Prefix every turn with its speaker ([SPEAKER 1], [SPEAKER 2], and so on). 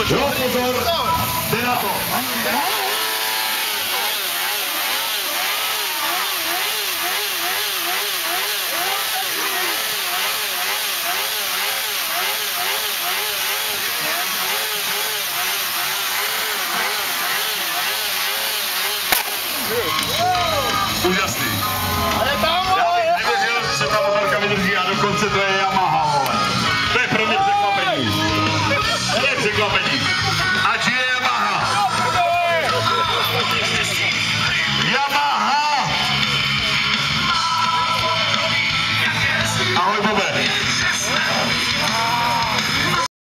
[SPEAKER 1] Jo, pozor, jde na to. Úžasný. Já bych nevěřil, že ta motorka vydrží a dokonce to je Yamaha, vole. To je pro mě překvapení. To je překvapení.